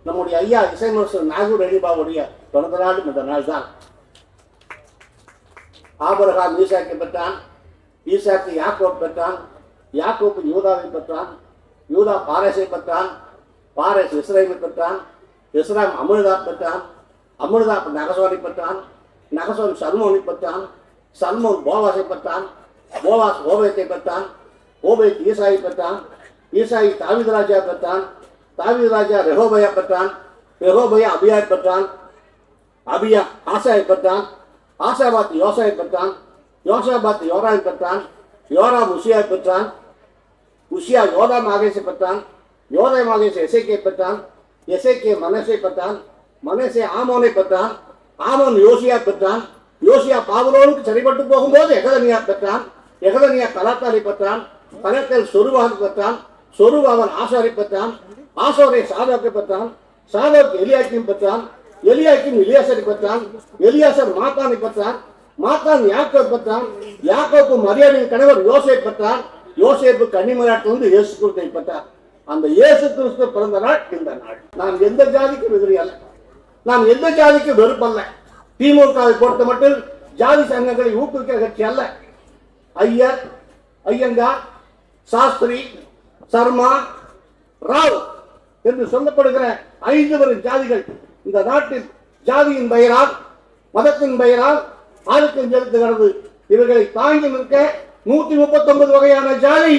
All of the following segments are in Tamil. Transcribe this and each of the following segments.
நம்முடைய ஐயா இசையமைச்சர் நாகூர் அலிபாவுடைய பிறந்த நாளும் இந்த நாள் தான். ஆபிரகாம் ஈசாக்கை பெற்றான், ஈசாக்கு யாக்கோப் பெற்றான், யாக்கோப்பு யூதாவை பெற்றான், யூதா பாரேசை பெற்றான், பாரேஸ் இஸ்ரேமை பெற்றான், இஸ்ராம் அமிர்தா பெற்றான், அமிர்தா நகசோனை பெற்றான், நகசோன் சல்மோனை பெற்றான், சல்மோன் போவாசை பெற்றான், போவாஸ் ஓபேத்தை பெற்றான், ஓபேத் ஈசாயை பெற்றான், ஈசாயி தாவீது ராஜா பெற்றான், தாவீது ராஜா ரெகோபயா பெற்றான், ரெகோபயா அபியாய் பெற்றான், அபியா ஆசாயை பெற்றான், ஆசாபாத் யோசாயை பெற்றான், யோசாபாத் யோராவை பெற்றான், யோராம் உசியாவை பெற்றான், உசியா யோதா மாகேசை பெற்றான், யோதா மாகேசை எசேக்கியை பெற்றான், எசேக்கிய மனசை பெற்றான், மனசை ஆமோனை பெற்றான், ஆமோன் யோசியா பெற்றான், யோசியா பாபுலோனுக்கு சரிபட்டு போகும்போது எகதனியா பெற்றான், எகதனியா கலாத்தாரை பெற்றான், கலத்தல் சொருவாவை பெற்றான், சொருவாவன் ஆசாரை பெற்றான், ஆசோரை சாதோக்கை பெற்றான், சாதோக் எலியாக்கிம் பெற்றான், எலியாக்கிம் இலியாசரை பெற்றான், எலியாசர் மாத்தானை பெற்றான், மாத்தான் யாக்கோப் பெற்றான், யாக்கோப்பு மரியாதையின் கணவர் யோசேப் பெற்றான், யோசேப்பு கன்னிமராட்டிலிருந்து இயேசு கிறிஸ்துவை பெற்றார். அந்த இயேசு கிறிஸ்து பிறந்த நாள் இந்த நாள். நான் எந்த ஜாதிக்கும் எதிரி அல்ல, நான் எந்த ஜாதிக்கும் வெறுப்பல்ல. திமுகவை பொறுத்த மட்டும் ஜாதி சங்கங்களை ஊக்குவிக்கிற கட்சி அல்ல. ஐயர், ஐயங்கார், சாஸ்திரி, சர்மா, ராவ் என்று சொல்லப்படுகிற 5 வரை ஜாதிகள் இந்த நாட்டில் ஜாதியின் பெயரால் மதத்தின் பெயரால் ஆதிக்கம் செலுத்துகிறது. இவர்களை தாங்கி நிற்க 139 வகையான ஜாதி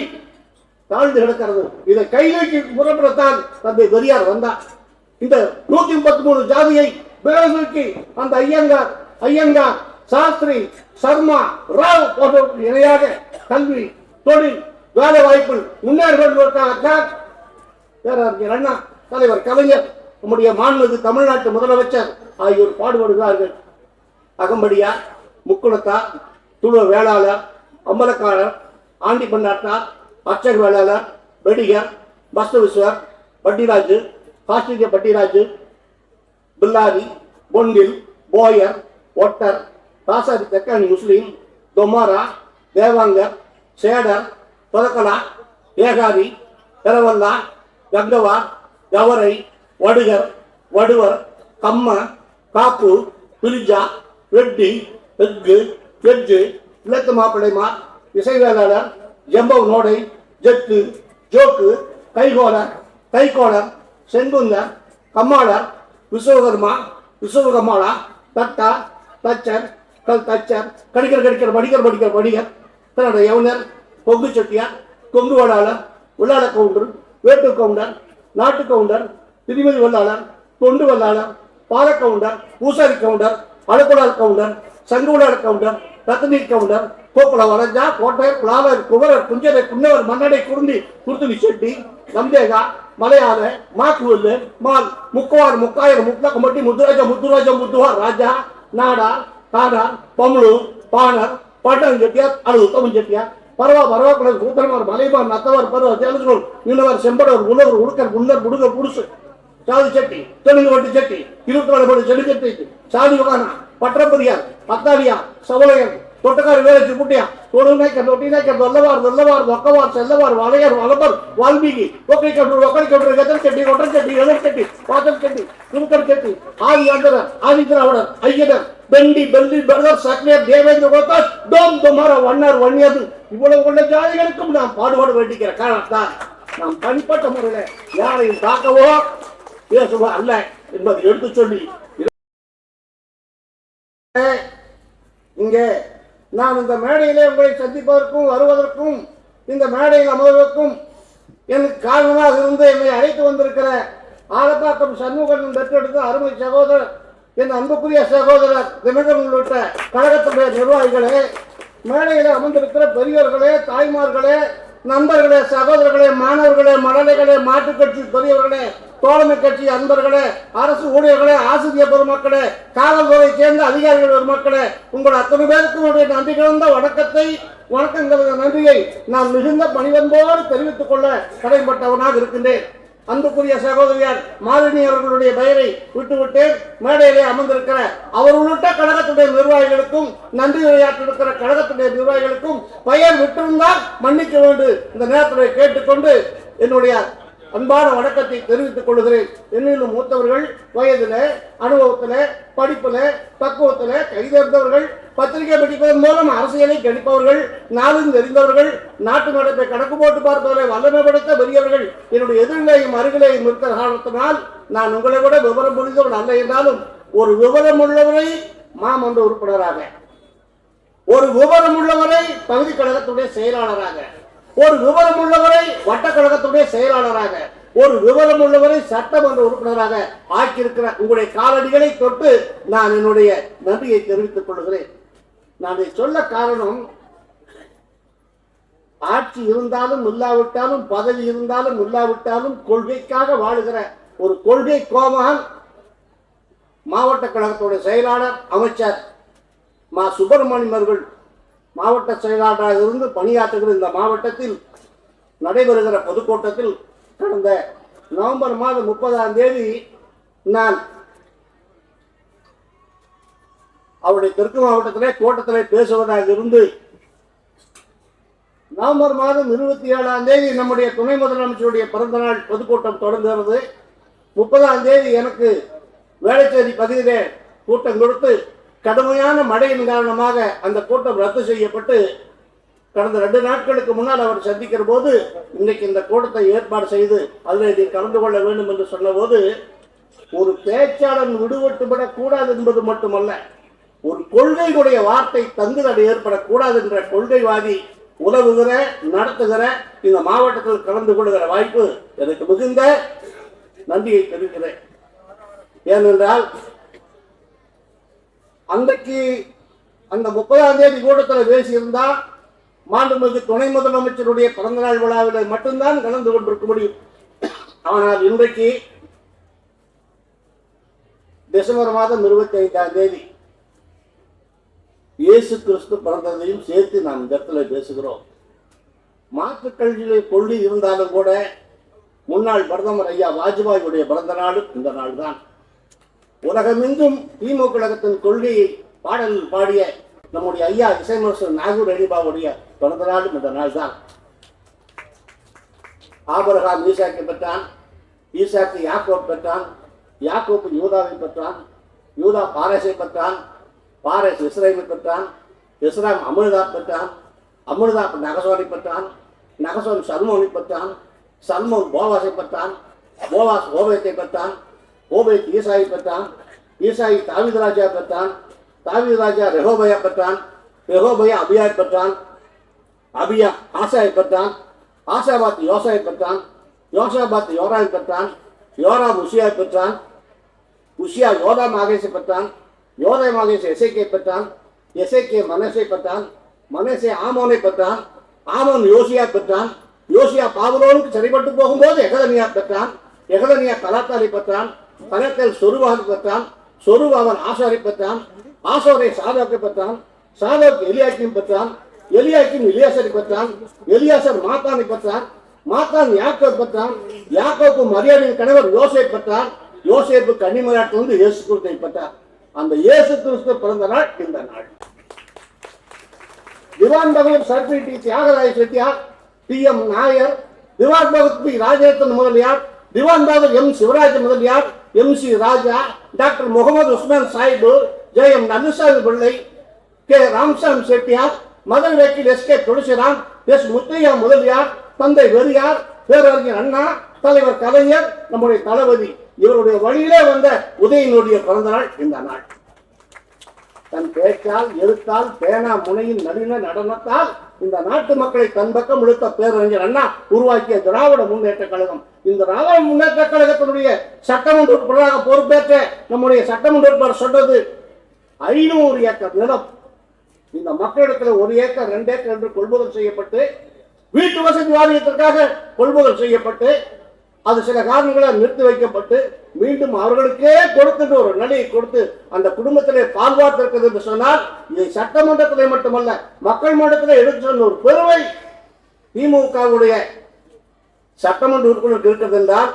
தாழ்ந்து கிடக்கிறது. இதை கைநோக்கி புறப்படத்தான் தந்தை பெரியார் வந்தார். இந்த 133 ஜாதியை விலகி அந்த ஐயங்கார், சாஸ்திரி, சர்மா, ராவ் போன்றவர்கள் இணையாக கல்வி, தொழில், வேலை வாய்ப்பில் முன்னேறுவதற்காக பேரறிஞர் அண்ணா, தலைவர் கலைஞர், நம்முடைய மாண்புமிகு தமிழ்நாட்டு முதலமைச்சர் ஆகியோர் பாடுபடுகிறார்கள். அகம்படியார், முக்குளத்தார், துளு வேளாளர், அம்பலக்காரர், ஆண்டி பண்ணாட்டார், அச்சர் வேளாளர், வெடிகர், பஸ்தவிஸ்வர், பட்டிராஜு, காஷ்டிக பட்டிராஜு, பில்லாரி, பொண்டில், போயர், ஒட்டர், காசாரி தெக்கானி முஸ்லீம், தொமாரா, தேவாங்கர், சேடர், தொதக்கலா, ஏகாரி, பெரவல்லா, கங்கவார், கவரை, வடுகர், வடுவர், கம்ம, காப்பு, பிரிஜா, வெட்டி, எஃகு, எஜ்ஜு, இலத்து மாப்பிள்ளைமார், இசைவேளாளர், ஜம்பவ் நோடை, ஜெட்டு, ஜோக்கு, கைகோளர், செங்குந்தர், கம்மாளர், விஸ்வகர்மா, விஸ்வகர்மாளா, தட்டா, தச்சர், கல் தச்சர், கடிகர், வடிகர், தன்னோட யவுனர், கொங்கு செட்டியார், கொங்கு வடாளர், உள்ளாட கவுண்டர், வேட்டு கவுண்டர், நாட்டு கவுண்டர், திருமதி வல்லாளர், தொண்டு வல்லாளர், பால கவுண்டர், பூசாரி கவுண்டர், அழகுடால் கவுண்டர், சங்குடால் கவுண்டர், ரத்தனீர் கவுண்டர், கோக்குல வரஞ்சா, கோட்டையர், குலாவர், குமரர், குஞ்சரை, குன்னவர், மன்னடை, குருத்துணி செட்டி, நம்பேகா, மலையாள, மாக்குவல்லு, மால், முக்குவார், முக்காயர், முட்லக்கம்பட்டி, முத்துவார், ராஜா, நாடார், காடார், பம்ளு, பாணர், பாட்டன் செட்டியார், அல்லது உத்தமன் செட்டியார், பரவாக்குளர், கூத்தனவர், மலைமார், நத்தவர், பருவர், தேவர்கள், மீனவர், செம்படவர், உழவர், உடுக்கர், குன்னர், புடுகர், புடுசு, சாதி செட்டி, தெலுங்கு வட்டி செட்டி, 24 செடி செட்டி, சாதி யுகானா, பட்டப்பரியார், பத்தாரியார், சவளையர், தொட்டக்கார வேலைச்சு குட்டியா, தொடுநேக்கர், தொட்டிநேக்கர், வெள்ளவார், ஒக்கவார், செல்லவார், வளையர், வளப்பர், வால்மீகி, ஒக்கை கட்டுரை, கதர் செட்டி, ஒட்டர் செட்டி, எழுர் செட்டி, பாத்தல் செட்டி, துணுக்கர் செட்டி, ஆதி ஆந்தரர், ஆதி திராவிடர், ஐயனர், பெண்டி, பிரதர், சக்னியர், தேவேந்திர கோத்தாஸ், டோம் தொமார, வண்ணர், வன்னியது, இவ்வளவு கொண்ட ஜாதிகளுக்கும் நாம் பாடுபாடு வேண்டிக்கிற காரணத்தால் நாம் தனிப்பட்ட முறையில் யாரையும் தாக்கவோ பேசுவோ அல்ல என்பதை எடுத்து சொல்லி, இங்கே நான் இந்த மேடையிலே உங்களை சந்திப்பதற்கும் வருவதற்கும் இந்த மேடையில் அமர்வதற்கும் எனக்கு காரணமாக இருந்து என்னை அழைத்து வந்திருக்கிற ஆலப்பாக்கம் சண்முகன் பெற்றெடுத்த அருமை சகோதரர், என் அன்புக்குரிய சகோதரர் தினகரன் உள்ளிட்ட கழகத்துடைய நிர்வாகிகளே, மேடையில் அமர்ந்திருக்கிற பெரியவர்களே, தாய்மார்களே, நண்பர்களே, சகோதரர்களே, மாணவர்களே, மழலைகளே, மாட்டுக்கட்சி பெரியவர்களே, தோழமை கட்சி அன்பர்களே, அரசு ஊழியர்களே, ஆசிரியர் பெருமக்களே, காவல்துறை சேர்ந்த அதிகாரிகள் பெருமக்களே, உங்கள் அத்தனை பேருக்கும் நன்றி கலந்த வணக்கங்களது நன்றியை நான் மிகுந்த பணிவன்போடு தெரிவித்துக் கொள்ள கடமைப்பட்டவனாக இருக்கின்றேன். அன்புக்குரிய சகோதரியார் மாலினி அவர்களுடைய பெயரை விட்டுவிட்டேன். மேடையிலே அமர்ந்திருக்கிற அவர் உள்ளிட்ட கழகத்துடைய நிர்வாகிகளுக்கும், நன்றி உரையாற்றிருக்கிற கழகத்துடைய நிர்வாகிகளுக்கும் பெயர் விட்டிருந்தால் மன்னிக்க வேண்டும் இந்த நேரத்தில் கேட்டுக்கொண்டு என்னுடைய அன்பான வணக்கத்தை தெரிவித்துக் கொள்கிறேன். என்னிலும் மூத்தவர்கள், வயதுல, அனுபவத்துல, படிப்புல, பக்குவத்துல கைதேர்ந்தவர்கள், பத்திரிகை படிப்பதன் மூலம் அரசியலை கணிப்பவர்கள், நாளும் தெரிந்தவர்கள், நாட்டு நடப்பை கணக்கு போட்டு பார்ப்பதில் வல்லமை படைத்த பெரியவர்கள் என்னுடைய எதிரிலேயும் அருகிலேயும் இருக்கிற காரணத்தினால் நான் உங்களை விட விவரம் புரிந்தவன் அல்ல என்றாலும் ஒரு விவரம் உள்ளவரை மாமன்ற உறுப்பினராக, ஒரு விவரம் உள்ளவரை பகுதி கழகத்துடைய செயலாளராக, ஒரு விவரம் உள்ளவரை வட்டக்கழகத்துடைய செயலாளராக, ஒரு விவரம் உள்ளவரை சட்டமன்ற உறுப்பினராக ஆக்கியிருக்கிற உங்களுடைய காலடிகளை தொட்டு நான் என்னுடைய நன்றியை தெரிவித்துக் கொள்கிறேன். நான் இதை சொல்ல காரணம், ஆட்சி இருந்தாலும் இல்லாவிட்டாலும், பதவி இருந்தாலும் இல்லாவிட்டாலும் கொள்கைக்காக வாழுகிற ஒரு கொள்கை கோமான் மாவட்ட கழகத்துடைய செயலாளர் அமைச்சர் மா சுப்பிரமணியம் அவர்கள் மாவட்ட செயலாளராக இருந்து பணியாற்றுகிற இந்த மாவட்டத்தில் நடைபெறுகிற பொதுக்கூட்டத்தில் கடந்த நவம்பர் மாதம் 30 நான் அவருடைய தெற்கு மாவட்டத்திலே கூட்டத்திலே பேசுவதாக இருந்து நவம்பர் மாதம் 27 நம்முடைய துணை முதலமைச்சருடைய பிறந்த நாள் பொதுக்கூட்டம் தொடங்குகிறது. 30 எனக்கு வேளச்சேரி பகுதியிலே கூட்டம் கொடுத்து கடுமையான மழையின் காரணமாக அந்த கூட்டம் ரத்து செய்யப்பட்டு கடந்த 2 நாட்களுக்கு முன்னால் அவர் சந்திக்கிற போது இன்றைக்கு இந்த கூட்டத்தை ஏற்பாடு செய்து அதில் இதை கலந்து கொள்ள வேண்டும் என்று சொன்ன போது, ஒரு பேச்சாளன் விடுபட்டுவிடக் கூடாது என்பது மட்டுமல்ல, ஒரு கொள்கையுடைய வார்த்தை தங்கு தடை ஏற்படக்கூடாது என்ற கொள்கைவாதி உதவுகிற நடத்துகிற இந்த மாவட்டத்தில் கலந்து கொள்கிற வாய்ப்பு எனக்கு மிகுந்த நன்றியை தெரிவிக்கிறேன். ஏனென்றால் அன்றைக்கு அந்த 30 கூட்டத்தில் பேசியிருந்தா மாண்புமிகு துணை முதலமைச்சருடைய பிறந்தநாள் விழாவில் மட்டும்தான் கலந்து கொண்டிருக்க முடியும். ஆனால் இன்றைக்கு டிசம்பர் மாதம் 25 இயேசு கிறிஸ்து பிறந்ததையும் சேர்த்து நாம் இந்த இடத்துல பேசுகிறோம். மாற்றுக் கல்வியிலே கொள்ளி இருந்தாலும் கூட முன்னாள் பிரதமர் ஐயா வாஜ்பாயுடைய பிறந்த நாளும் இந்த நாள் தான். உலகமெங்கும் திமுக கழகத்தின் கொள்கையை பாடலில் பாடிய நம்முடைய ஐயா இசையமைச்சர் நாகூர் அலிபாவுடைய பிறந்த நாளும் இந்த நாள் தான். ஆபிரகாம் ஈசாக்கை பெற்றான், ஈசாக்கு யாக்கோப் பெற்றான், யாக்கோப்பு யூதாவை பெற்றான், யூதா பாரேசை பெற்றான், பாரேஸ் இஸ்ரேமை பெற்றான், இஸ்ராம் அமிர்தாப் பெற்றான், அமிர்தாப் நகசோனை பெற்றான், நகசோன் சல்மோனை பெற்றான், சல்மோன் போவாசை பெற்றான், போவாஸ் ஓபேத்தை பெற்றான், ஓபேத் ஈசாயை பெற்றான், ஈசாயி தாவீது ராஜா பெற்றான், தாவீது ராஜா ரெகோபயா பெற்றான், ரெகோபயா அபியா பெற்றான், அபியா ஆசாயை பெற்றான், ஆசாபாத் யோசாயை பெற்றான், யோசாபாத் யோராவை பெற்றான், யோராம் உசியா பெற்றான், உசியா யோதா மாகேசை பெற்றான், யோதா மாகேசை எசேக்கை பெற்றான், எசேக்கே மனசை பெற்றான், மனசே ஆமோனை பெற்றான், ஆமோன் யோசியா பெற்றான், யோசியா பாபுலோனுக்கு சரிபட்டு போகும்போது எகதனியா பெற்றான், எகதனியா கலாத்தாரை பெற்றான், கலாத்தால் சொருவாக பெற்றான், சொருவாவன் ஆசாரை பெற்றான், ஆசோரை சாதோக்கை பெற்றான், சாதோக்கு எலியாக்கியும் பெற்றான், எலியாக்கியும் இலியாசரை பெற்றான், எலியாசர் மாத்தானை பெற்றான், மாத்தான் யாக்கோப் பெற்றான், யாக்கோப்பு மரியாதையின் கணவர் யோசேப் பெற்றான், யோசேப்பு கன்னிமராட்டு வந்து இயேசு கிறிஸ்துவை பெற்றார். அந்த இயேசு கிறிஸ்து பிறந்த நாள் இந்த நாள். திவான் பகவத் sir P T Thyagaraya Chettiar, T M Nair, Diwan பகவத் பி ராஜரத்ன முதலியார், திவான் பகவத் M Sivaraj Mudaliar, M C Raja, doctor Mohammed Usman Sahib, J M Nallusamy Pillai, K Ramasamy Chettiar, மதன் வக்கீல் S K Tulasiram, S Muthiah Mudaliar, தந்தை வெறியார், பேரறிஞர் அண்ணா, தலைவர் கலைஞர், நம்முடைய தளபதி, இவருடைய வழியிலே வந்த உதயனுடைய பிறந்த நாள் இந்த நாள். தன் பேச்சால், எழுத்தால், பேனா முனையின் நளின நடனத்தால் இந்த நாட்டு மக்களை தன் பக்கம் இழுத்த பேரறிஞர் அண்ணா உருவாக்கிய திராவிட முன்னேற்ற கழகம். இந்த திராவிட முன்னேற்ற கழகத்தினுடைய சட்டமன்ற உறுப்பினராக பொறுப்பேற்ற நம்முடைய சட்டமன்ற உறுப்பினர் சொன்னது 500 ஏக்கர் நிலம் இந்த மக்களிடத்தில் 1 ஏக்கர் 2 ஏக்கர் என்று கொள்முதல் செய்யப்பட்டு வீட்டு வசதி வாரியத்திற்காக கொள்முதல் செய்யப்பட்டு அது சில காரணங்களால் நிறுத்தி வைக்கப்பட்டு மீண்டும் அவர்களுக்கே கொடுக்கின்ற ஒரு நிலையை கொடுத்து அந்த குடும்பத்திலே பால்வாட்டு இருக்கிறது என்று சொன்னால் இதை சட்டமன்றத்திலே மட்டுமல்ல மக்கள் மன்றத்திலே எடுத்து சொன்ன ஒரு பெருமை திமுகவுடைய சட்டமன்ற உறுப்பினர் இருக்கிறது என்றால்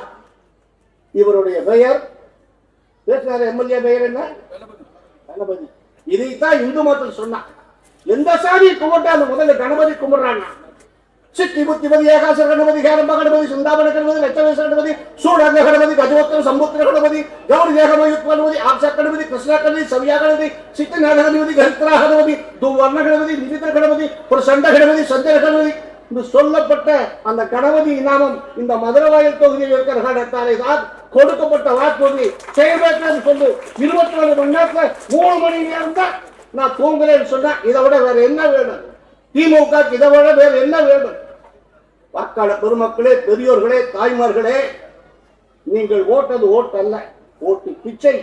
இவருடைய பெயர் பேசுகிற எம்எல்ஏ பெயர் என்ன? கணபதி. இதைத்தான் இந்து மக்கள் சொன்னார். எந்த சாதியை கும்பிட்டாலும் முதல்ல கணபதி கும்பிடுறாங்க. சித்தி புத்திபதி ஏகாச கணபதி ஹேரம்ப கணபதி சிந்தாபன கணபதி லட்சவேச கணபதி சூடங்க கணபதி கஜோத்தர சம்புத்திர கணபதி கௌரி ஏகமயுத் கணபதி ஆப்ச கணபதி கிருஷ்ணா கணபதி சவியா கணபதி சித்தநாத கணபதி கரித்ரா கணபதி துவர்ண கணபதி நிதித்திர கணபதி ஒரு சண்ட கணபதி சந்திர கணபதி என்று சொல்லப்பட்ட அந்த கணபதி நாமம் இந்த மதுரவாயல் தொகுதியில் இருக்கிற காரணத்தாலே தான் கொடுக்கப்பட்ட வாக்குறுதி செயல்படுத்த சொல்லு 24 மணி நேரத்துல 3 மணி நேரம் தான் நான் தூங்குறேன்னு சொன்னா இதை விட வேற என்ன வேணும்? திமுக இதை விட வேற என்ன வேண்டும்? வாக்காளர் பெருமக்களே, பெரியோர்களே, தாய்மார்களே, நீங்கள் ஓட்டது ஓட்டு அல்ல, ஓட்டு பிச்சை.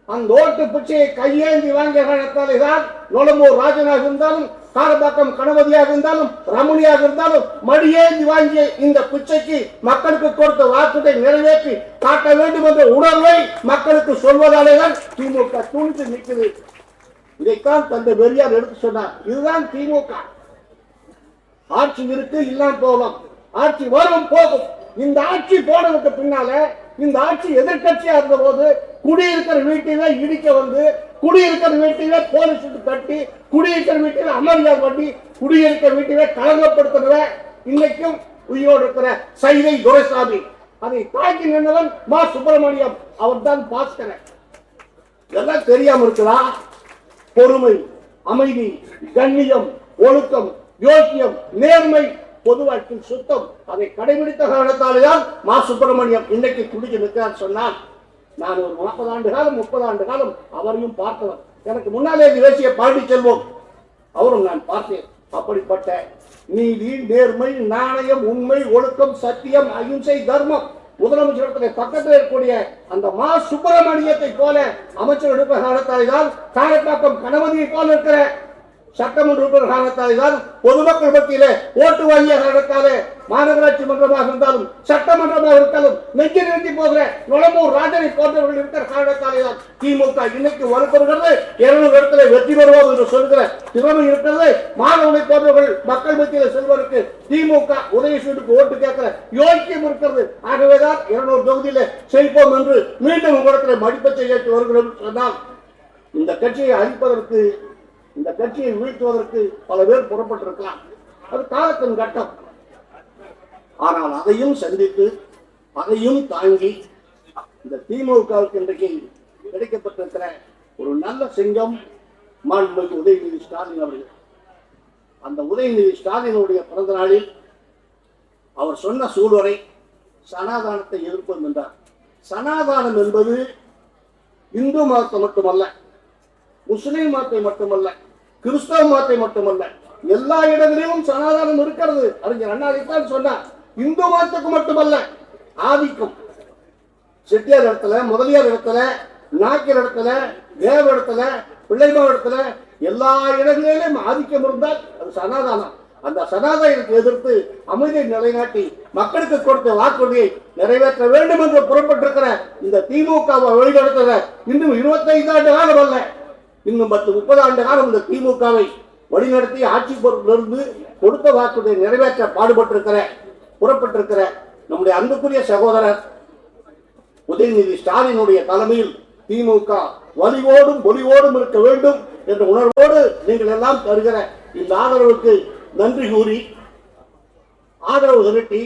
அந்த ஓட்டு பிச்சையை கையேந்தி வாங்கிய காரணத்தாலே தான் நொலம்பூர் ராஜனாக இருந்தாலும், காரபாக்கம் கணபதியாக இருந்தாலும், ரமணியாக இருந்தாலும் மடியேந்தி வாங்கிய இந்த பிச்சைக்கு மக்களுக்கு கொடுத்த வாக்குறுதியை நிறைவேற்றி காட்ட வேண்டும் என்ற உணர்வை மக்களுக்கு சொல்வதாலே தான் திமுக துணிந்து நிற்குது. இதைத்தான் தந்தை பெரியார் எடுத்து சொன்னார். இதுதான் திமுக. ஆட்சி இருக்கு, இல்லாம போகும், ஆட்சி வரும் போகும். இந்த ஆட்சி போனதுக்கு பின்னால இந்த ஆட்சி எதிர்கட்சியா இருந்த போது குடியிருக்கிற வீட்டில இடிக்க வந்து, குடியிருக்கிற வீட்டில போலீஸ் தட்டி, குடியிருக்கிற வீட்டில அமர்வியார் பண்ணி, குடியிருக்கிற வீட்டில கலங்கப்படுத்துகிற இன்னைக்கும் உயிரோடு இருக்கிற சைதை துரைசாமி, அதை தாக்கி நின்றவன் மா சுப்பிரமணியம், அவர் தான் பாஸ்கரன். இதெல்லாம் தெரியாம இருக்கிறா? பொறுமை, அமைதி, கண்ணியம், ஒழுக்கம், யோக்கியம், நேர்மை, பொது வாழ்க்கையில் சுத்தம், அதை கடைபிடித்த காரணத்தால்தான் மா சுப்பிரமணியம் இன்னைக்கு துடிச்சு நிற்கிறார். சொன்னால் நான் ஒரு 40 ஆண்டு காலம் 30 ஆண்டு காலம் அவரையும் பார்த்தவர். எனக்கு முன்னாலே பேசிய பாண்டி செல்வம் அவரும் நான் பார்த்தேன். அப்படிப்பட்ட நீதி, நேர்மை, நாணயம், உண்மை, ஒழுக்கம், சத்தியம், அகிம்சை, தர்மம், முதலமைச்சர் பக்கத்தில் இருக்கக்கூடிய அந்த மா சுப்பிரமணியத்தை போல அமைச்சர் எடுப்ப காரணத்தாலே தான், காரப்பாக்கம் கணபதியை போல இருக்கிற சட்டமன்ற காரணத்தாலே தான், பொதுமக்கள் மத்தியிலே ஓட்டு வாங்கிய காரணத்தாலே மாநகராட்சி மன்றமாக இருந்தாலும் சட்டமன்றமாக இருந்தாலும் நெஞ்சு நிறுத்தி போகிற நொலம்பூர் ராஜனை போன்றவர்கள் இருக்கிற காரணத்தாலே தான் திமுக இன்னைக்கு வலுப்படுகிறது. 200 இடத்துல வெற்றி பெறுவோம் என்று சொல்கிற திறமை இருக்கிறது. மாணவனை போன்றவர்கள் மக்கள் மத்தியில செல்வதற்கு திமுக உதயசூருக்கு ஓட்டு கேட்கிற யோக்கியம் இருக்கிறது. ஆகவேதான் 200 தொகுதியில செய்வோம் என்று மீண்டும் உங்களிடத்தில் மடிப்பச்சை ஏற்று வருகிறோம் சொன்னால், இந்த கட்சியை அழிப்பதற்கு, இந்த கட்சியை வீழ்த்துவதற்கு பல பேர் புறப்பட்டிருக்கலாம். அது காலத்தின் கட்டம். ஆனால் அதையும் சந்தித்து, அதையும் தாங்கி இந்த திமுகவுக்கு இன்றைக்கு கிடைக்கப்பட்டிருக்கிற ஒரு நல்ல சிங்கம் மாண்புமிகு உதயநிதி ஸ்டாலின் அவர்கள். அந்த உதயநிதி ஸ்டாலினுடைய பிறந்த நாளில் அவர் சொன்ன சூளுரை சனாதானத்தை எதிர்ப்பது என்றார். சனாதானம் என்பது இந்து மதத்தை மட்டுமல்ல, முஸ்லிம் மதத்தை மட்டுமல்ல, கிறிஸ்தவ மதத்தை மட்டுமல்ல, எல்லா இடங்களிலும் சனாதானம் இருக்கிறது. அறிஞர் அண்ணா தான் சொன்னார். இந்து மதத்துக்கு மட்டுமல்ல, ஆதிக்கம் செட்டியார் இடத்துல, முதலியார் இடத்துல, நாக்கியர் இடத்துல, தேவ இடத்துல, பிள்ளைமா இடத்துல, எல்லா இடங்களிலும் ஆதிக்கம் இருந்தால் அது சனாதானம். அந்த சனாதானத்தை எதிர்த்து அமைதியை நிலைநாட்டி மக்களுக்கு கொடுத்த வாக்குறுதியை நிறைவேற்ற வேண்டும் என்று புறப்பட்டிருக்கிற இந்த திமுகவை வழிநடத்துகிற இன்னும் 25 ஆண்டு காலம் அல்ல, இன்னும் 10-30 ஆண்டு காலம் இந்த திமுகவை வழிநடத்தி ஆட்சி பொறுப்பிலிருந்து கொடுத்த வாக்குறுதியை நிறைவேற்ற பாடுபட்டிருக்கிற புறப்பட்டிருக்கிற நம்முடைய அன்புக்குரிய சகோதரர் உதயநிதி ஸ்டாலினுடைய தலைமையில் திமுக வலிவோடும் பொலிவோடும் இருக்க வேண்டும் என்ற உணர்வோடு நீங்கள் எல்லாம் தருகிற இந்த ஆதரவுக்கு நன்றி கூறி, ஆதரவு திரட்டி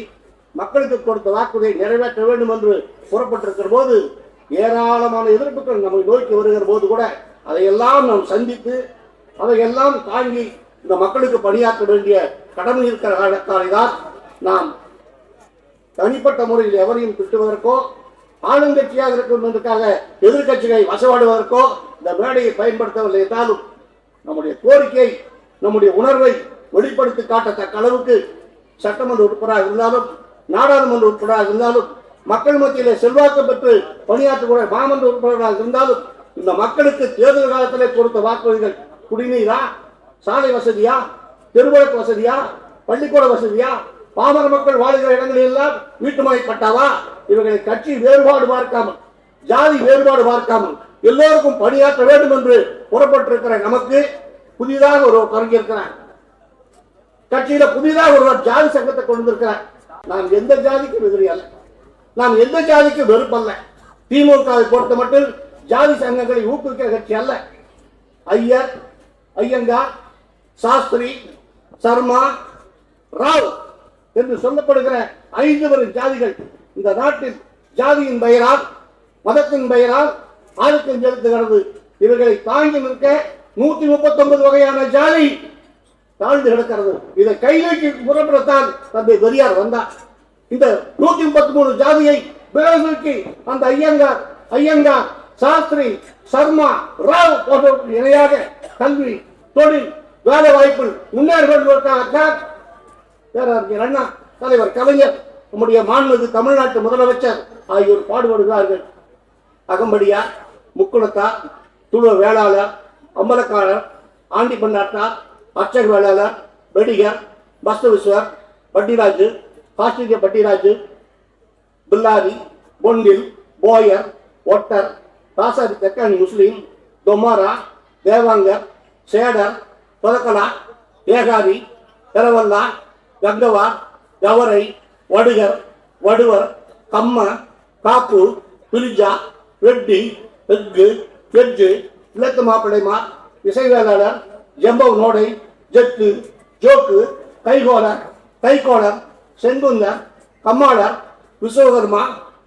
மக்களுக்கு கொடுத்த வாக்குறுதியை நிறைவேற்ற வேண்டும் என்று புறப்பட்டிருக்கிற போது ஏராளமான எதிர்ப்புகள் நம்மை நோக்கி வருகிற போது கூட அதையெல்லாம் நாம் சந்தித்து, அதையெல்லாம் தாங்கி இந்த மக்களுக்கு பணியாற்ற வேண்டிய கடமை இருக்கிற காரணத்தாலே தான் நாம் தனிப்பட்ட முறையில் எவரையும் திட்டுவதற்கோ, ஆளுங்கட்சியாக இருக்கும் என்பதற்காக எதிர்கட்சிகளை வசவாடுவதற்கோ இந்த மேடையை பயன்படுத்தவில்லை என்றாலும், நம்முடைய கோரிக்கை, நம்முடைய உணர்வை வெளிப்படுத்தி காட்டத்தக்க அளவுக்கு சட்டமன்ற உறுப்பினராக இருந்தாலும், நாடாளுமன்ற உறுப்பினராக இருந்தாலும், மக்கள் மத்தியிலே செல்வாக்கு பெற்று பணியாற்றக்கூடிய மாமன்ற உறுப்பினராக இருந்தாலும், இந்த மக்களுக்கு தேர்தல் காலத்திலே கொடுத்த வாக்குறுதிகள் குடிநீரா, சாலை வசதியா, தெருவிளக்கு வசதியா, பள்ளிக்கூட வசதியா, பாமர மக்கள் வாழ்கிற இடங்களில் எல்லாம் வீட்டுமனை பட்டாவா, இவர்களை கட்சி வேறுபாடு பார்க்காமல், ஜாதி வேறுபாடு பார்க்காமல் எல்லோருக்கும் பணியாற்ற வேண்டும் என்று புறப்பட்டிருக்கிற நமக்கு புதிதாக ஒருவர் தொடங்கியிருக்கிறார். கட்சியில புதிதாக ஒருவர் ஜாதி சங்கத்தை கொண்டிருக்கிறார். நாம் எந்த ஜாதிக்கும் எதிரி அல்ல, நாம் எந்த ஜாதிக்கும் வெறுப்பல்ல. திமுகவை பொறுத்த மட்டும் ஜாதி சங்கங்களை ஊக்குவிக்கிற கட்சி அல்ல. ஐயர், ஐயங்கார், சாஸ்திரி, சர்மா, ராவ் என்று சொல்லப்படுகிற 5 வரை ஜாதிகள் இந்த நாட்டில் ஜாதியின் பெயரால் மதத்தின் பெயரால் ஆதிக்கம் செலுத்துகிறது. இவர்களை தாங்கி நிற்க 139 வகையான ஜாதி தாழ்ந்து கிடக்கிறது. இதை கைநோக்கி புறப்படத்தான் தந்தை பெரியார் வந்தார். இந்த 133 ஜாதியை விலகி அந்த ஐயங்கார், சாஸ்திரி, சர்மா, ராவ் போன்றவர்கள் இணையாக கல்வி, தொழில், வேலை வாய்ப்பில் முன்னேறுவதற்காக பேரறிஞர் அண்ணா, தலைவர் கலைஞர், நம்முடைய மாண்புமிகு தமிழ்நாட்டு முதலமைச்சர் ஆகியோர் பாடுபடுகிறார்கள். அகம்படியார், முக்குளத்தார், துளு வேளாளர், அம்பலக்காரர், ஆண்டி பண்ணாட்டார், அச்சக வேளாளர், வெடிகர், பஸ்தவிஸ்வர், பட்டிராஜு, ஆஸ்திரிய பட்டிராஜு, பில்லாரி, பொண்டில், போயர், ஒட்டர், தாசாரி தெக்கானி முஸ்லீம், தொமாரா, தேவாங்கர், சேடர், தொதக்கலா, ஏகாரி, பெரவல்லா, கங்கவார், கவரை, வடுகர், வடுவர், கம்ம, காப்பு, பிரிஜா, ரெட்டி, எஃகு, எஜ்ஜு, இலத்து மாப்பிள்ளைமார், இசைவேளாளர், ஜம்பவ் நோடை, ஜெட்டு, ஜோக்கு, கைகோளர், செங்குந்தர், கம்மாளர்,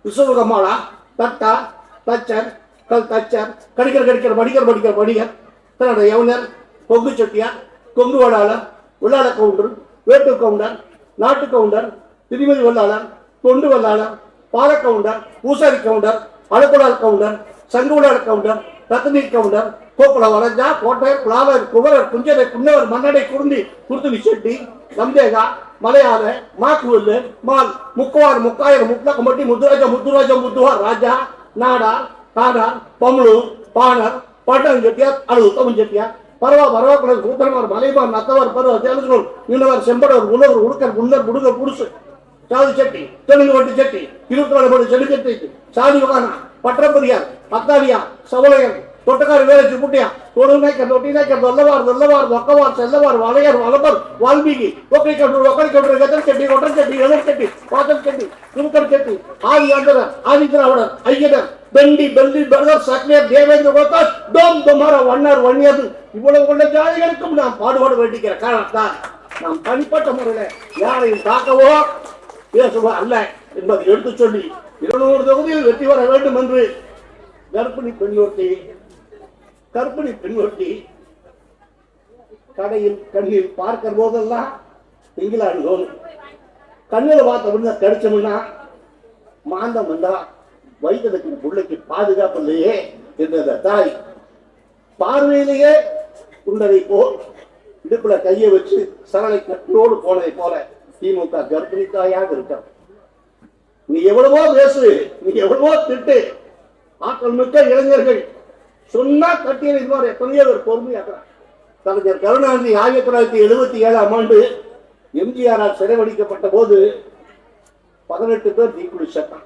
விஸ்வகர்மாளா, தட்டா, தச்சர், கல் தச்சர், கடிக்கிற படிகர், தன்னோட யவுனர், கொங்கு செட்டியார், கொங்கு வேளாளர், உள்ளாட கவுண்டர், வேட்டு கவுண்டர், நாட்டு கவுண்டர், திருமதி வெள்ளாளர், தொண்டு வெள்ளாளர், பால கவுண்டர், பூசாரி கவுண்டர், அழகுடால் கவுண்டர், சங்குடால் கவுண்டர், ரத்னீர் கவுண்டர், கோக்குல வளஞ்சா, கோட்டையர், குலாவர், குமரர், குஞ்சரை, குன்னவர், மன்னடை, குருத்துணி செட்டி, நம்தேகா, மலையாள, மாக்குவல்லு, மால், முக்குவார், முக்காயர், முட்லக்கம்பட்டி, முத்துவார், ராஜா, நாடார், காடார், பம்ளு, பாணர், பாட்டன் செட்டியார், உத்தமன் செட்டியார், பரவாக்குளர், கூத்தனவர், மலைமார், நத்தவர், பருவ, தேலூர், மீனவர், செம்படவர், உணவர், உடுக்கர், முன்னர், புடுங்க, புடுசு, சாதி செட்டி, தெலுங்கு வட்டி செட்டி, 24 படி செடி செட்டி, சாதி வகானா, பட்டப்பரியார், அத்தாரியா, சவளையர், தொட்டக்கார வேலைச்சு குட்டியா, தொடுநேக்கர், தொட்டிநேக்கர், வெள்ளவார், ஒக்கவார், செல்லவார், வளையர், வளப்பர், வால்மீகி, ஒக்கடி கட்டுரை, கத்தல் செட்டி, ஒட்டர் செட்டி, எழுர் செட்டி, பாத்தல் செட்டி, துணுக்கர் செட்டி, ஆதியாந்தரர், ஆதிதிராவிடர், ஐயனர், பெண்டி, பிரதர், சக்லியர், தேவேந்திர கோத்தாஸ், டோம், தொமார, வண்ணர், வன்னியது, இவ்வளவு கொண்ட ஜாதிகளுக்கும் நாம் பாடுபாடு வேண்டிக்கிற காரணத்தால் நாம் தனிப்பட்ட முறையில் யாரையும் தாக்கவோ பேசுவோ அல்ல என்பதை எடுத்து சொல்லி 200 தொகுதியில் வெற்றி பெற வேண்டும் என்று கர்ப்பிணி பெண் கடையில் கண்ணில் பார்க்கிற போதெல்லாம் இங்கிலாந்து தோணும். கண்ணில் பார்த்த கடிச்சோம்னா மாந்தம் வந்தா வயிற்றுக்கு பிள்ளைக்கு பாதுகாப்பு இல்லையே என்ற தாய் பார்வையிலேயே உண்டதை போல் இடுப்புல கையை வச்சு சரளை கட்டோடு போனதை போல திமுக கர்ப்பிணி தாயாக இருக்க. நீ எவ்வளவோ பேசு, நீ எவ்வளவோ திட்டு, ஆற்றல் மிக்க இளைஞர்கள் சொன்னா கட்டியல் இது மாதிரி எத்தனையோ பேர் பொறுமையாக்குறார். கலைஞர் கருணாநிதி 1977ஆம் ஆண்டு எம்ஜிஆரால் சிறைவடிக்கப்பட்ட போது 18 பேர் தீக்குழி சட்டம்.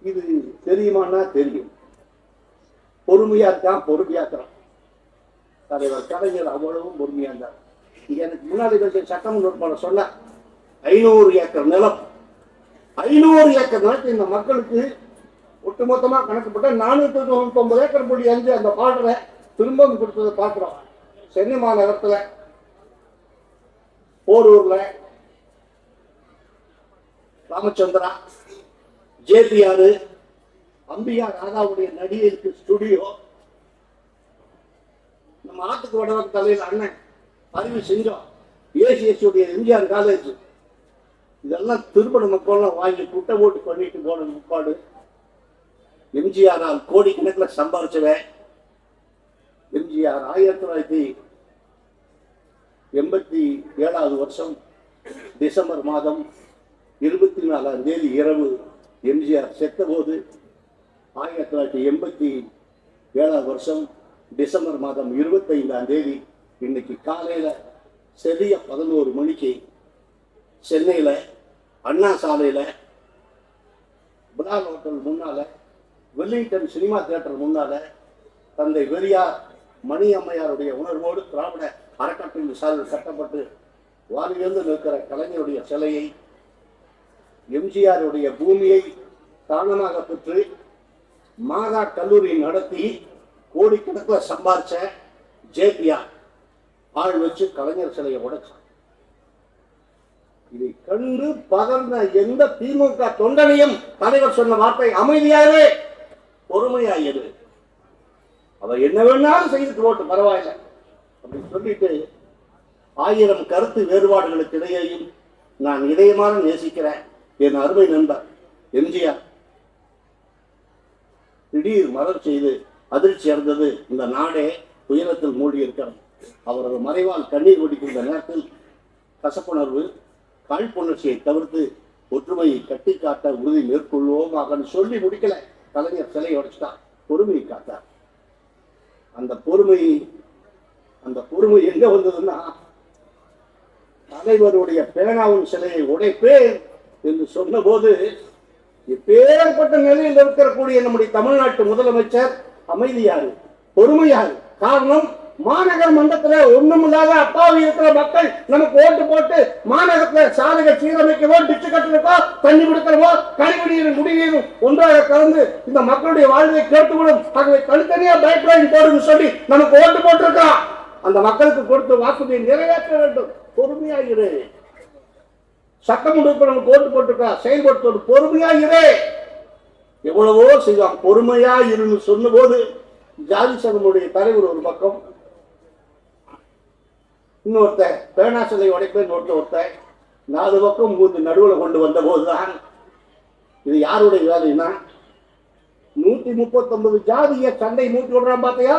இது தெரியுமான்னா தெரியும். பொறுமையா இருக்கான், பொறுமையாக்குறான். தலைவர் கலைஞர் அவ்வளவும் பொறுமையா இருந்தார். எனக்கு முன்னாடி சட்டம் நுட்பம் சொன்ன 500 ஏக்கர் நிலம், 500 ஏக்கர் நிலத்தை இந்த மக்களுக்கு ஒட்டுமொத்தமா கணக்குப்பட்ட 499 ஏக்கர் புள்ளி 5 அந்த பாடலை திரும்ப கொடுத்ததை பார்க்கிறோம். சென்னை மாநகரத்துல, போரூர்ல, ராமச்சந்திரா, JPR, அம்பிகா ராதாவுடைய நடிகைக்கு ஸ்டுடியோ, நம்ம ஆத்துக்கு வடவன் தலையில் அண்ணன் அறிவு செஞ்சோம், ஏசிஎஸ்டைய எம்ஜிஆர் காலேஜ், இதெல்லாம் திருமண மக்கள்லாம் வாங்கி குட்டை ஓட்டு பண்ணிட்டு போன முப்பாடு எம்ஜிஆரால் கோடிக்கணக்கில் சம்பாதிச்சவன். எம்ஜிஆர் 1987 வருஷம் டிசம்பர் மாதம் 24ஆம் தேதி இரவு எம்ஜிஆர் செத்த போது 1987 வருஷம் டிசம்பர் மாதம் 25ஆம் தேதி இன்னைக்கு காலையில சரியா 11 மணிக்கு சென்னையில அண்ணா சாலையில பிலால் ஹோட்டல் முன்னால, வெல்லிங்டன் சினிமா தியேட்டர் முன்னால தந்தை பெரியார் மணி அம்மையாருடைய உணர்வோடு திராவிட அறக்கட்டளை சார்பில் கட்டப்பட்டு வானிலிருந்து நிற்கிற கலைஞருடைய சிலையை, எம்ஜிஆருடைய பூமியை தானமாக பெற்று மாதா கல்லூரி நடத்தி கோடிக்கணக்கில் சம்பாதிச்ச JPR ஆள் வச்சு கலைஞர் சிலையை உடைச்சான். இதை கண்டு பகர்ந்த எந்த திமுக தொண்டனையும் தலைவர் சொன்ன வார்த்தை அமைதியாகவே பொறுமையாயிரு, அவர் என்ன வேணாலும் செய்துட்டு ஓட்டு பரவாயில்லை அப்படின்னு சொல்லிட்டு 1000 கருத்து வேறுபாடுகளுக்கு இடையேயும் நான் இதயமாக நேசிக்கிறேன் என் அருமை நண்பர் எம்ஜிஆர் திடீர் மரணம் செய்து அதிர்ச்சி அடைந்தது இந்த நாடே துயரத்தில் மூடி இருக்கிறது. அவரது மறைவால் கண்ணீர் வடிக்கின்ற நேரத்தில் கசப்புணர்வு காழ்ப்புணர்ச்சியை தவிர்த்து ஒற்றுமையை கட்டி காட்ட உறுதி மேற்கொள்வோம் சொல்லி முடிக்கல. கலைஞர் சிலையை உடைச்சிட்டார், பொறுமையை காத்தார். அந்த பொறுமை எங்க வந்ததுன்னா, தலைவருடைய பேனாவின் சிலையை உடைப்பேன் என்று சொன்ன போது இப்பேற்பட்ட நிலையில் இருக்கக்கூடிய நம்முடைய தமிழ்நாட்டு முதலமைச்சர் அமைதியாரு, பொறுமையாரு. காரணம், மாநகர மன்றத்தில் ஒண்ணும் இல்லாத அப்பாவி இருக்கிற மக்கள் நமக்கு ஓட்டு போட்டு மாநகரத்தில் சாலைகள் சீரமைக்கவோ, டிச்சு கட்டுறதோ, தண்ணி கொடுக்கிறவோ, கழிவுநீரும் குடிநீரும் ஒன்றாக கலந்து இந்த மக்களுடைய வாழ்வை கேட்டுவிடும். ஆகவே தனித்தனியா பைப் லைன் போடுன்னு சொல்லி நமக்கு ஓட்டு போட்டிருக்கிறோம். அந்த மக்களுக்கு கொடுத்து வாக்குறுதியை நிறைவேற்ற வேண்டும். பொறுமையாயிரு. சட்டம் நமக்கு ஓட்டு போட்டிருக்கா, செயல்படுத்த பொறுமையாயிரு. எவ்வளவோ செய்வான். பொறுமையாயிருன்னு சொன்ன போது ஜாதி சங்கமுடைய தலைவர் ஒரு பக்கம், இன்னொருத்தன் பேனா சிலை உடைப்பேன் ஒருத்தன் 4 பக்கம் நடுவில் கொண்டு வந்த போதுதான் இது யாருடைய வேலைன்னா, 139 ஜாதிய சண்டை மூட்டி விடுறான் பார்த்தியா.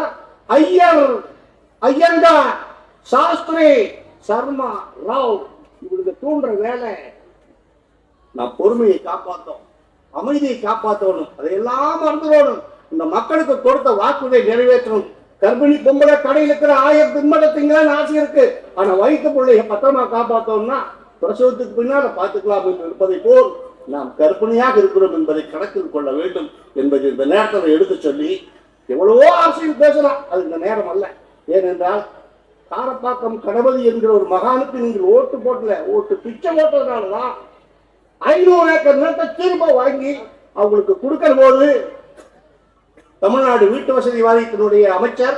ஐயங்கார், சாஸ்திரி, சர்மா, ராவ் இவருக்கு தூண்டுற வேலை. நான் பொறுமையை காப்பாற்றோம், அமைதியை காப்பாற்றணும், அதையெல்லாம் மறந்துடணும். இந்த மக்களுக்கு கொடுத்த வாக்குறுதியை நிறைவேற்றணும். கர்ப்பிணி பொம்பளை கடையில் இருக்கிற 1000 தின்படத்திங்களான்னு ஆசை இருக்கு. ஆனா வயிற்று பிள்ளைய பத்திரமா காப்பாற்றோம்னா பிரசவத்துக்கு பின்னால பார்த்துக்கலாம் என்று இருப்பதை போல் நாம் கர்ப்பிணியாக இருக்கிறோம் என்பதை கணக்கில் கொள்ள வேண்டும் என்பது இந்த நேரத்தில் எடுத்து சொல்லி எவ்வளவோ ஆசையில் பேசலாம். அது இந்த நேரம் அல்ல. ஏனென்றால் காரப்பாக்கம் கணபதி என்கிற ஒரு மகானுக்கு நீங்கள் ஓட்டு போட்டல, ஓட்டு பிச்சை போட்டதுனாலதான் 500 ஏக்கர் நிலத்தை திரும்ப வாங்கி அவங்களுக்கு கொடுக்கிற போது தமிழ்நாடு வீட்டு வசதி வாரியத்தினுடைய அமைச்சர்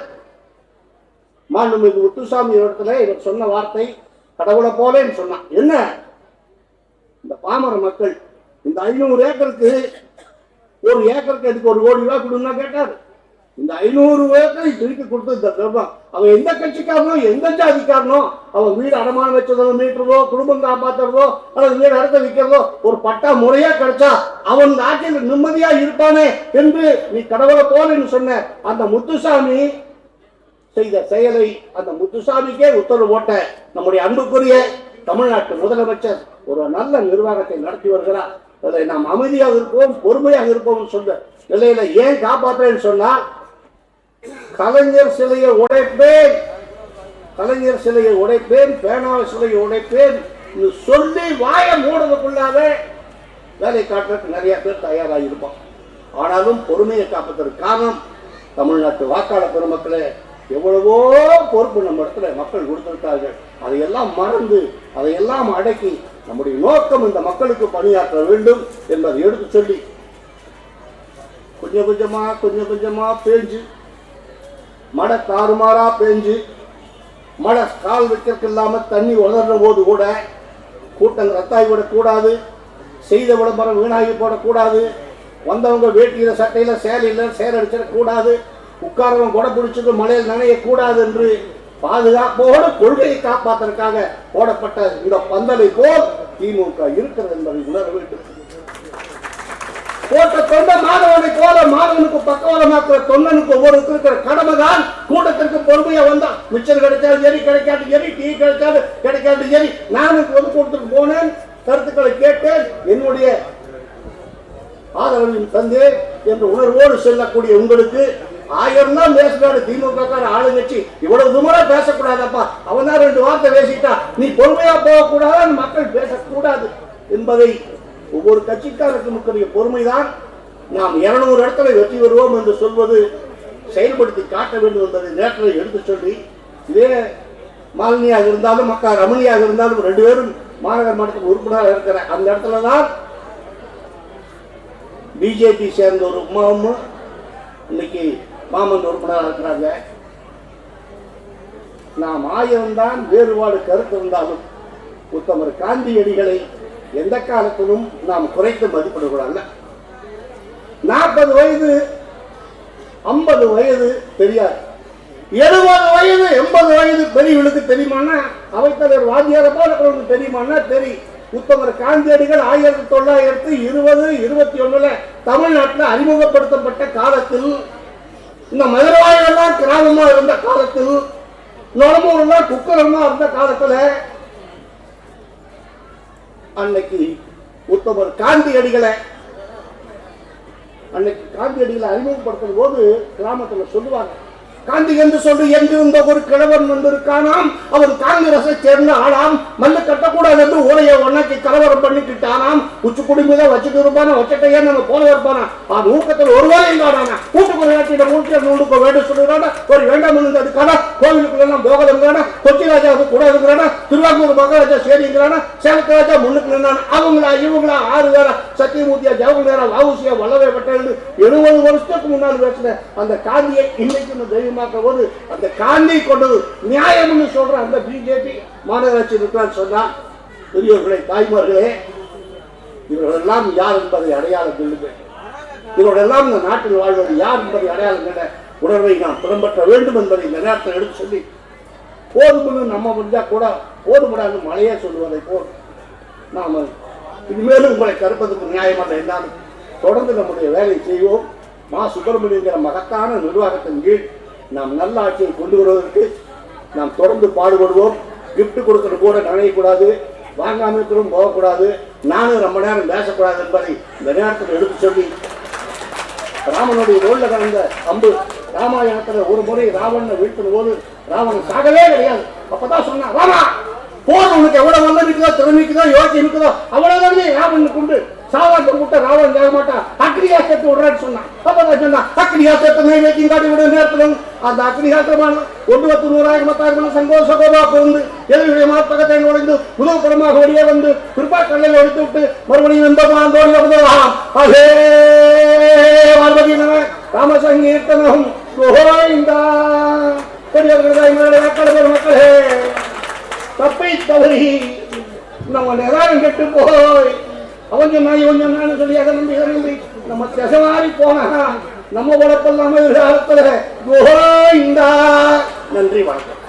மாண்புமிகு முத்துசாமி இடத்துல இவர் சொன்ன வார்த்தை கடவுளை போலேன்னு சொன்னான். என்ன, இந்த பாமர மக்கள் இந்த 500 ஏக்கருக்கு ஒரு ஏக்கருக்கு அதுக்கு 1 கோடி ரூபாய் கொடுன்னா கேட்டாரு. இந்த 500 ஏக்கரை திருப்பி கொடுத்து இந்த கர்ப்பம் அவன் எந்த கட்சிக்காரனோ எந்த ஜாதிக்காரனோ அவன் வீடு அடமானம் வச்சதோ, மீட்டுறதோ, குடும்பம் காப்பாற்றுறதோ அல்லது வீடு அடுத்த விற்கிறதோ ஒரு பட்டா முறையா கிடைச்சா அவன் ஆட்சியில் நிம்மதியா இருப்பானே என்று நீ கடவுளை போலன்னு சொன்ன அந்த முத்துசாமி செய்த செயலை அந்த முத்துசாமிக்கே உத்தரவு போட்ட நம்முடைய அன்புக்குரிய தமிழ்நாட்டு முதலமைச்சர் ஒரு நல்ல நிர்வாகத்தை நடத்தி வருகிறார். அதை நாம் அமைதியாக இருப்போம், பொறுமையாக இருப்போம் சொல்ல நிலையில ஏன் காப்பாற்றேன்னு சொன்னால், கலைஞர் சிலையை உடைப்பேன், கலைஞர் சிலையை உடைப்பேன், பேனா சிலையை உடைப்பேன் சொல்லி வாய மூடுறதுக்குள்ளாக வேலை காட்டுறதுக்கு நிறைய பேர் தயாராக இருப்போம். ஆனாலும் பொறுமையை காப்பதற்கு காரணம் தமிழ்நாட்டு வாக்காளர் பெருமக்களே எவ்வளவோ பொறுப்பு நம்ம இடத்துல மக்கள் கொடுத்திருக்கார்கள். அதையெல்லாம் மறந்து அதையெல்லாம் அடக்கி நம்முடைய நோக்கம் இந்த மக்களுக்கு பணியாற்ற வேண்டும் என்பதை எடுத்து சொல்லி கொஞ்சம் கொஞ்சமா பேஞ்சு மழை தாறுமாறா பேஞ்சு மழை கால் வைக்கிறதுக்கு இல்லாம தண்ணி உதற போது கூட கூட்டம் ரத்தாகி விடக்கூடாது, செய்த விளம்பரம் வீணாகி போடக்கூடாது, வந்தவங்க வேட்டியில சட்டையில சேலையில சேரடிச்சிடக்கூடாது, உட்காரவன் கொடை பிடிச்சது மழையில் நனையக்கூடாது என்று பாதுகாப்போடு கொள்கையை காப்பாற்றுவதற்காக போடப்பட்ட இந்த பந்தலை போல் திமுக இருக்கிறது என்பதை உணர வேண்டும். போட்ட தொண்ட மாணவனை போல மாணவனுக்கு பக்கவாதமாக்குற தொண்டனுக்கு ஒவ்வொரு இருக்கிற கடமை தான். கூட்டத்திற்கு பொறுமையா வந்தா மிச்சர் கிடைச்சாலும் சரி, கிடைக்காது சரி, டீ கிடைக்காது சரி, நானும் பொதுக்கூட்டத்துக்கு போனேன், கருத்துக்களை கேட்டேன், என்னுடைய ஆதரவின் தந்தே என்று உணர்வோடு செல்லக்கூடிய உங்களுக்கு 1000 தான் பேசுறாரு திமுக ஆளுங்கட்சி, இவ்வளவு தூரம் பேசக்கூடாதப்பா, அவன் தான் 2 வார்த்தை பேசிட்டா நீ பொறுமையா போகக்கூடாது, மக்கள் பேசக்கூடாது என்பதை ஒவ்வொரு கட்சிக்காரருக்கும் இருக்கிற பொறுமைதான். நாம் 200 இடத்துல வெற்றி வருவோம் என்று சொல்வது செயல்படுத்தி காட்ட வேண்டும் என்பதை நேற்று எடுத்து சொல்லி, இதே மாலினியாக இருந்தாலும் மக்கா ரமணியாக இருந்தாலும் 2 பேரும் மாநகர மன்றத்துக்கு உறுப்பினராக இருக்கிற அந்த இடத்துல தான் பிஜேபி சேர்ந்த ஒரு உமாவும் இன்னைக்கு மாமன்ற உறுப்பினராக இருக்கிறாங்க. நாம் 1000 தான் வேறுபாடு கருத்து இருந்தாலும் உத்தமர் காந்தியடிகளை எந்த காலத்திலும் நாம் குறைத்து மதிப்பிடக்கூடாது. 40 வயது 50 வயது தெரியாது, 70 வயது 80 வயது பெரியவர்களுக்கு தெரியுமானா, அவைத்தலைவர் வாத்தியார போல தெரியுமானா தெரியும். உத்தமர் காந்தியடிகள் 1920-21 தமிழ்நாட்டில் அறிமுகப்படுத்தப்பட்ட காலத்தில், இந்த மதுரவாயெல்லாம் கிராமமா இருந்த காலத்தில், நொலமூர்லாம் குக்கரமா இருந்த காலத்துல, அன்னைக்கு உத்தமர் காந்தியடிகளை அறிமுகப்படுத்தும் போது கிராமத்துல சொல்லுவாங்க, காந்தி என்று சொல்லி எங்கிருந்த ஒரு கிழவன் வந்திருக்கானாம், அவன் காங்கிரஸை சேர்ந்த ஆளாம், மல்லு கட்டக்கூடாது என்று ஊரைய ஒன்னாக்கி கலவரம் பண்ணிக்கிட்டானாம், உச்சி குடிமைதான் வச்சுட்டு இருப்பானா, வச்சுட்டையே நம்ம போல இருப்பானா, ஊக்கத்தில் ஒரு வேலையும் காணானா, கூட்டுக்குறை நூலுக்கு வேண்டும் சொல்லுறானா, ஒரு வேண்டாம் அதுக்கான கோவிலுக்குள்ள போகலுங்கிறானா, கொச்சி ராஜாவுக்கு கூடாதுங்கிறானா, திருவாங்கூர் மகாராஜா சேரிங்கிறானா, சேலத்து ராஜா முன்னுக்கு நின்றானா, அவங்களா இவங்களா 6 பேரா, சத்தியமூர்த்தியா, ஜவஹர்லாலா, வஉசியா, வல்லபாய் பட்டேல் 70 வருஷத்துக்கு முன்னால் பேசின அந்த காந்தியை இன்னைக்கு போது அந்த காந்தி கொண்டது நியாயம்னு சொல்ற அந்த பிஜேபி மாநகராட்சி இருக்கிறான்னு சொன்னா, பெரியவர்களே, தாய்மார்களே, இவர்களெல்லாம் யார் என்பதை அடையாளம் சொல்லுங்கள். இவர்களெல்லாம் இந்த நாட்டில் வாழ்வது யார் என்பதை அடையாளம் கண்ட உணர்வை நாம் பின்பற்ற வேண்டும் என்பதை இந்த நேரத்தில் எடுத்து சொல்லி, போதும்னு நம்ம முடிஞ்சா கூட போதுமுடாது மழையே சொல்லுவதை போல் நாம் இனிமேலும் உங்களை கருப்பதற்கு நியாயமல்ல என்றாலும் தொடர்ந்து நம்முடைய வேலையை செய்வோம். மா சுப்பிரமணியங்கிற மகத்தான நிர்வாகத்தின் கீழ் நாம் நல்ல ஆட்சியை கொண்டு வருவதற்கு நாம் தொடர்ந்து பாடுபடுவோம். கிஃப்ட் கொடுக்கறது கூட நினைக்கக்கூடாது, வாங்காமல் இருக்கிறோம் போகக்கூடாது, நானும் ரொம்ப நேரம் பேசக்கூடாது என்பதை இந்த நேரத்தில் எடுத்து சொல்லி, ராமனுடைய ரோல்ல கலந்த அம்பு ராமாயணத்துல ஒரு முறை ராவணனை வீழ்த்தும் போது ராவணன் சாகவே கிடையாது. அப்பதான் சொன்னான், ராமா போர் உனக்கு எவ்வளவு நல்ல இருக்குதோ, திறமைக்குதோ, யோசிச்சு இருக்குதோ அவ்வளவுதானே ராவணனுக்கு உண்டு, சாதாரண கூட்ட ராவணன் ஜாக மாட்டான், அக்னியாசத்தை விடுறான்னு சொன்னான். அப்பதான் சொன்னான், அக்னியாசத்தை நைவேத்தியம் காட்டி விட நேரத்தில் அந்த அக்னியாசமான 1,100,000 சங்கோஷ கோபாப்பு வந்து எதிர்வுடைய மாத்தகத்தை நுழைந்து உதவப்படமாக வெளியே வந்து கிருப்பா கல்லில் ஒழித்து விட்டு மறுபடியும் இந்த மாந்தோடி வந்துடலாம். அதே பார்வதி ராமசங்கீர்த்தனம் மக்களே, தப்பை தவறி நம்ம நிதானம் கெட்டு போய் அவன் சொன்னா இவன் சொன்னான்னு சொல்லி அதை நம்பி நம்ம திசைமாறி போனா நம்ம உழப்பெல்லாம் எதிர்காலத்துல நன்றி, வணக்கம்.